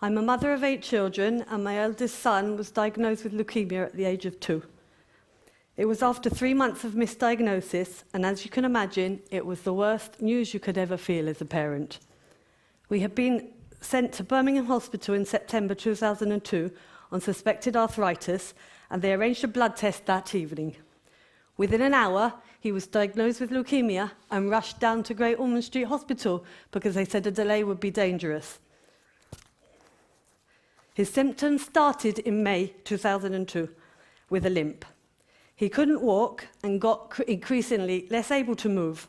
I'm a mother of 8 children, and my eldest son was diagnosed with leukemia at the age of 2. It was after 3 months of misdiagnosis, and as you can imagine, it was the worst news you could ever feel as a parent. We had been sent to Birmingham Hospital in September 2002 on suspected arthritis, and they arranged a blood test that evening. Within an hour, he was diagnosed with leukemia and rushed down to Great Ormond Street Hospital because they said a delay would be dangerous. His symptoms started in May 2002 with a limp. He couldn't walk and got increasingly less able to move.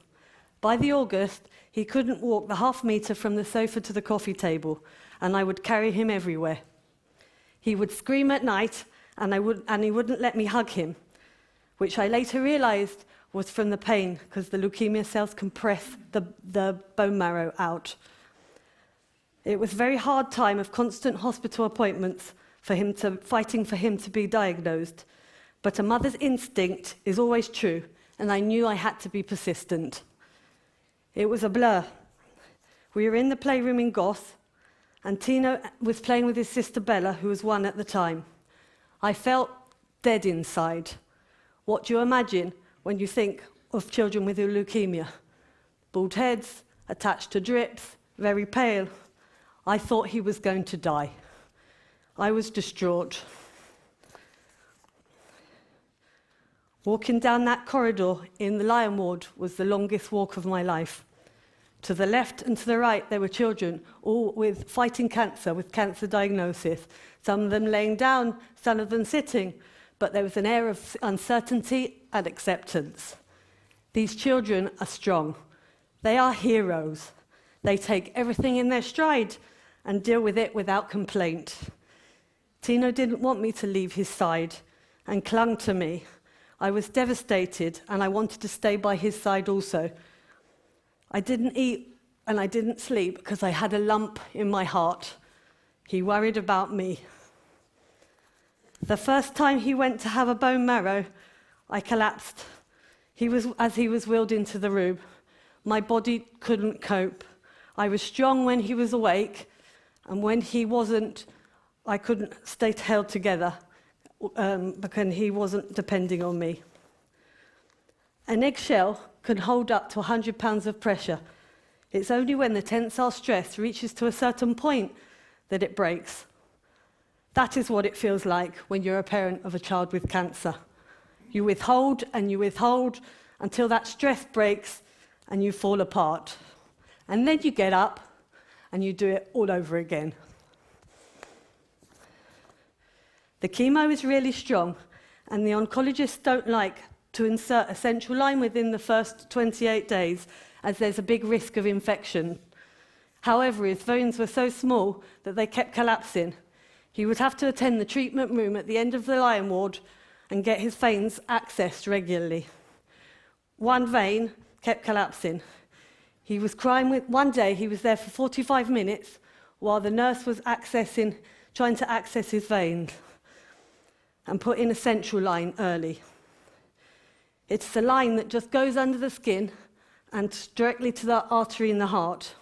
By the August, he couldn't walk the half metre from the sofa to the coffee table, and I would carry him everywhere. He would scream at night, and he wouldn't let me hug him, which I later realised was from the pain, because the leukemia cells compress the bone marrow out. It was a very hard time of constant hospital appointments fighting for him to be diagnosed. But a mother's instinct is always true, and I knew I had to be persistent. It was a blur. We were in the playroom in Goth, and Tino was playing with his sister Bella, who was 1 at the time. I felt dead inside. What do you imagine when you think of children with leukemia? Bald heads, attached to drips, very pale. I thought he was going to die. I was distraught. Walking down that corridor in the Lion Ward was the longest walk of my life. To the left and to the right, there were children, all fighting cancer, with cancer diagnosis. Some of them laying down, some of them sitting, but there was an air of uncertainty and acceptance. These children are strong. They are heroes. They take everything in their stride and deal with it without complaint. Tino didn't want me to leave his side and clung to me. I was devastated, and I wanted to stay by his side also. I didn't eat and I didn't sleep because I had a lump in my heart. He worried about me. The first time he went to have a bone marrow, I collapsed. As he was wheeled into the room. My body couldn't cope. I was strong when he was awake, and when he wasn't, I couldn't stay held together. Because he wasn't depending on me. An eggshell can hold up to 100 pounds of pressure. It's only when the tensile stress reaches to a certain point that it breaks. That is what it feels like when you're a parent of a child with cancer. You withhold and you withhold until that stress breaks and you fall apart. And then you get up and you do it all over again. The chemo is really strong, and the oncologists don't like to insert a central line within the first 28 days, as there's a big risk of infection. However, his veins were so small that they kept collapsing. He would have to attend the treatment room at the end of the Lion Ward and get his veins accessed regularly. One vein kept collapsing. He was crying one day he was there for 45 minutes while the nurse was trying to access his veins and put in a central line early. It's a line that just goes under the skin and directly to the artery in the heart.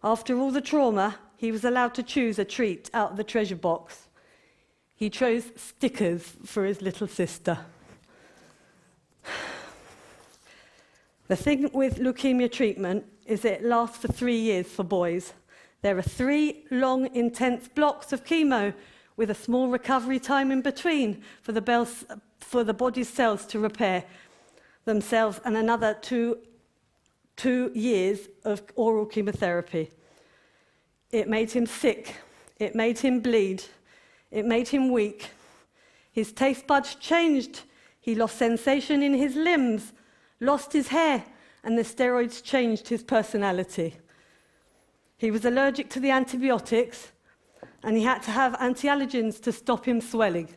After all the trauma, he was allowed to choose a treat out of the treasure box. He chose stickers for his little sister. The thing with leukemia treatment is it lasts for 3 years for boys. There are 3 long, intense blocks of chemo with a small recovery time in between for the body's cells to repair themselves, and another 2 years of oral chemotherapy. It made him sick. It made him bleed. It made him weak. His taste buds changed. He lost sensation in his limbs, lost his hair, and the steroids changed his personality. He was allergic to the antibiotics, and he had to have anti-allergens to stop him swelling.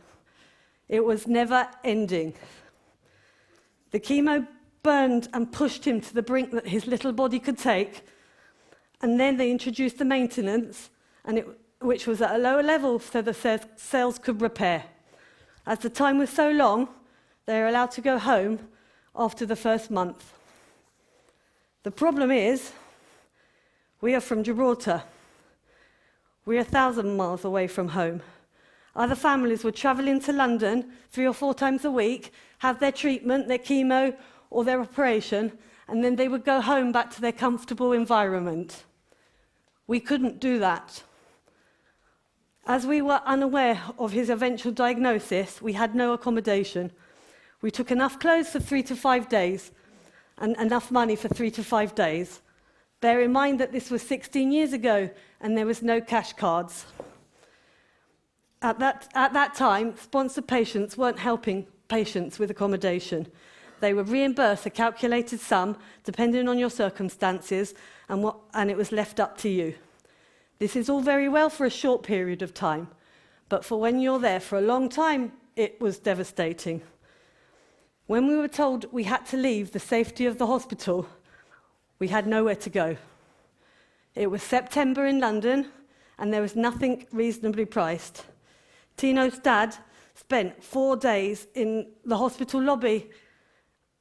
It was never ending. The chemo burned and pushed him to the brink that his little body could take, and then they introduced the maintenance, which was at a lower level so the cells could repair. As the time was so long, they were allowed to go home after the first month. The problem is, We are from Gibraltar. We're 1,000 miles away from home. Other families would travel into London 3 or 4 times a week, have their treatment, their chemo, or their operation, and then they would go home back to their comfortable environment. We couldn't do that. As we were unaware of his eventual diagnosis, we had no accommodation. We took enough clothes for 3 to 5 days, and enough money for 3 to 5 days. Bear in mind that this was 16 years ago, and there was no cash cards. At that time, sponsored patients weren't helping patients with accommodation. They would reimburse a calculated sum, depending on your circumstances, and it was left up to you. This is all very well for a short period of time, but for when you're there for a long time, it was devastating. When we were told we had to leave the safety of the hospital, we had nowhere to go. It was September in London, and there was nothing reasonably priced. Tino's dad spent 4 days in the hospital lobby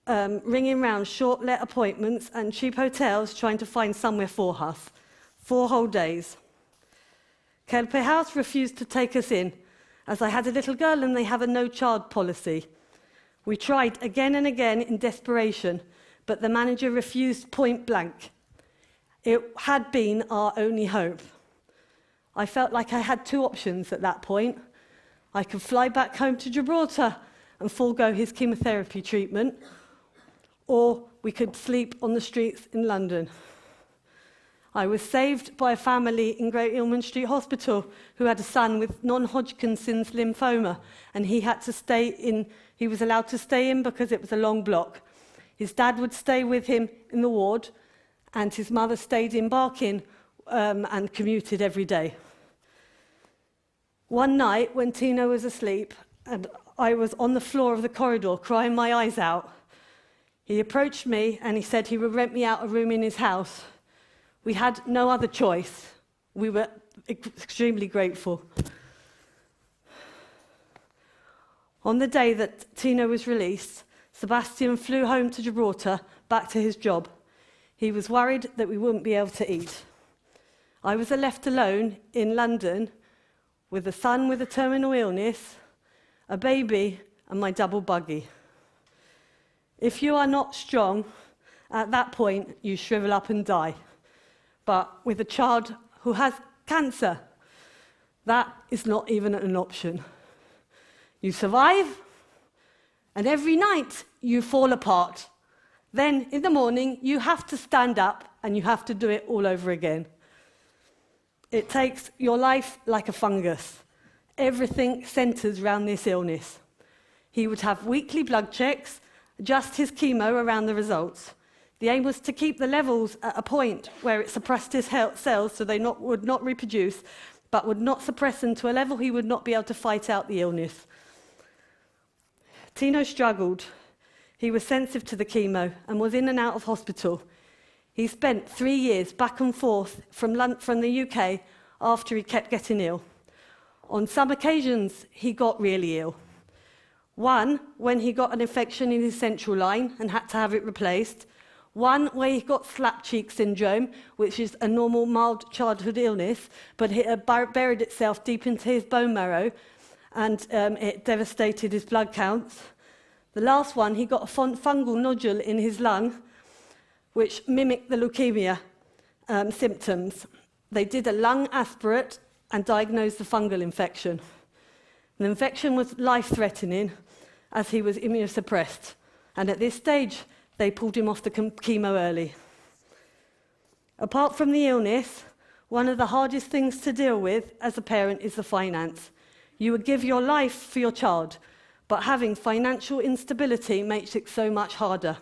ringing round short-let appointments and cheap hotels trying to find somewhere for us. 4 whole days. Kelpe House refused to take us in, as I had a little girl and they have a no-child policy. We tried again and again in desperation, but the manager refused point blank. It had been our only hope. I felt like I had 2 options at that point. I could fly back home to Gibraltar and forego his chemotherapy treatment, or we could sleep on the streets in London. I was saved by a family in Great Ormond Street Hospital who had a son with non-Hodgkin's lymphoma, and he was allowed to stay in because it was a long block. His dad would stay with him in the ward, and his mother stayed in Barking and commuted every day. One night, when Tino was asleep, and I was on the floor of the corridor crying my eyes out, he approached me and he said he would rent me out a room in his house. We had no other choice. We were extremely grateful. On the day that Tino was released, Sebastian flew home to Gibraltar, back to his job. He was worried that we wouldn't be able to eat. I was left alone in London with a son with a terminal illness, a baby, and my double buggy. If you are not strong, at that point, you shrivel up and die. But with a child who has cancer, that is not even an option. You survive, and every night you fall apart. Then, in the morning, you have to stand up, and you have to do it all over again. It takes your life like a fungus. Everything centres around this illness. He would have weekly blood checks, adjust his chemo around the results. The aim was to keep the levels at a point where it suppressed his cells so they would not reproduce, but would not suppress them to a level he would not be able to fight out the illness. Tino struggled. He was sensitive to the chemo and was in and out of hospital. He spent 3 years back and forth from the UK after he kept getting ill. On some occasions, he got really ill. One, when he got an infection in his central line and had to have it replaced. One, where he got slap cheek syndrome, which is a normal mild childhood illness, but it buried itself deep into his bone marrow, and it devastated his blood counts. The last one, he got a fungal nodule in his lung, which mimicked the leukemia symptoms. They did a lung aspirate and diagnosed the fungal infection. The infection was life-threatening as he was immunosuppressed, and at this stage, they pulled him off the chemo early. Apart from the illness, one of the hardest things to deal with as a parent is the finance. You would give your life for your child, but having financial instability makes it so much harder.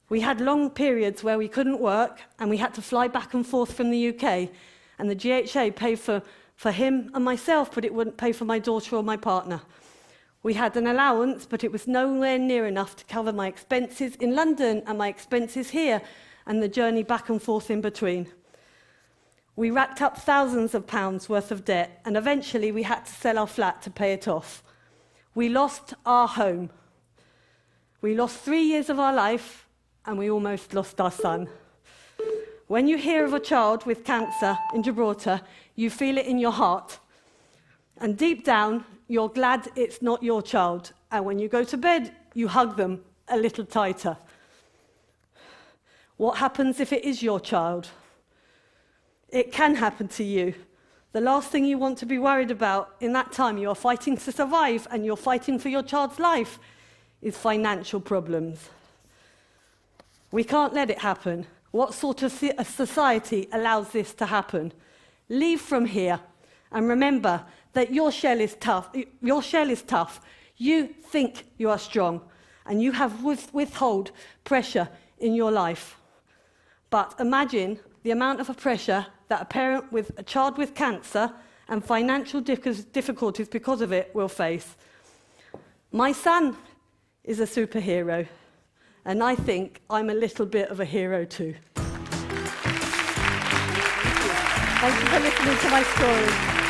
We had long periods where we couldn't work and we had to fly back and forth from the UK, and the GHA paid for him and myself, but it wouldn't pay for my daughter or my partner. We had an allowance, but it was nowhere near enough to cover my expenses in London and my expenses here and the journey back and forth in between. We racked up thousands of pounds worth of debt, and eventually we had to sell our flat to pay it off. We lost our home. We lost 3 years of our life, and we almost lost our son. When you hear of a child with cancer in Gibraltar, you feel it in your heart. And deep down, you're glad it's not your child. And when you go to bed, you hug them a little tighter. What happens if it is your child? It can happen to you. The last thing you want to be worried about in that time you are fighting to survive and you're fighting for your child's life is financial problems. We can't let it happen. What sort of a society allows this to happen? Leave from here and remember that your shell is tough. Your shell is tough. You think you are strong and you have withhold pressure in your life. But imagine the amount of pressure that a parent with a child with cancer and financial difficulties because of it will face. My son is a superhero, and I think I'm a little bit of a hero too. Thank you for listening to my story.